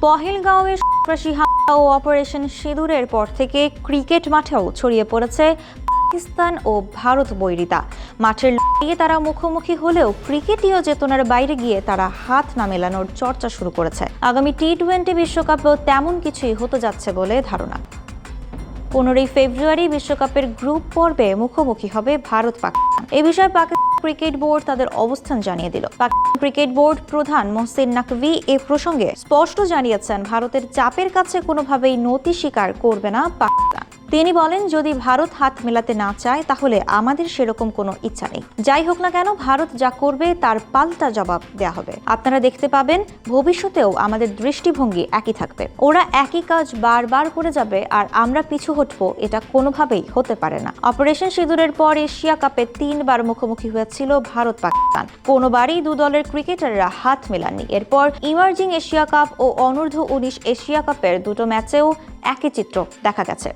পহেলগাঁওয়ে সন্ত্রাসী হামলা ও অপারেশন সিঁদুরের পর থেকে ক্রিকেট মাঠেও ছড়িয়ে পড়েছে পাকিস্তান ও ভারত বৈরিতা। মাঠের লড়াইয়ে তারা মুখোমুখি হলেও ক্রিকেটীয় চেতনার বাইরে গিয়ে তারা হাত না মেলানোর চর্চা শুরু করেছে। আগামী টি-20 বিশ্বকাপেও তেমন কিছুই হতে যাচ্ছে বলে ধারণা। 15 ফেব্রুয়ারি বিশ্বকাপের গ্রুপ পর্বে মুখোমুখি হবে ভারত পাকিস্তান। এ বিষয়ে পাকিস্তান ক্রিকেট বোর্ড তাদের অবস্থান জানিয়ে দিল। পাকিস্তান ক্রিকেট বোর্ড প্রধান মোহসিন নাকভি এ প্রসঙ্গে স্পষ্ট জানিয়েছেন, ভারতের চাপের কাছে কোনোভাবেই নতি স্বীকার করবে না পাকিস্তান। তিনি বলেন, যদি ভারত হাত মেলাতে না চায় তাহলে আমাদের সেরকম কোনো ইচ্ছা নেই। যাই হোক না কেন, ভারত যা করবে তার পাল্টা জবাব দেয়া হবে। আপনারা দেখতে পাবেন ভবিষ্যতেও আমাদের দৃষ্টিভঙ্গি একই থাকবে। ওরা একই কাজ বারবার করে যাবে আর আমরা পিছু হটবো, এটা কোনোভাবেই হতে পারে না। অপারেশন সিঁদুরের পর এশিয়া কাপে 3 বার মুখোমুখি হয়েছিল ভারত পাকিস্তান। কোনোবারই দু দলের ক্রিকেটাররা হাত মেলাননি। এরপর ইমার্জিং এশিয়া কাপ ও অনূর্ধ্ব 19 এশিয়া কাপের দুটো ম্যাচেও একই চিত্র দেখা গেছে।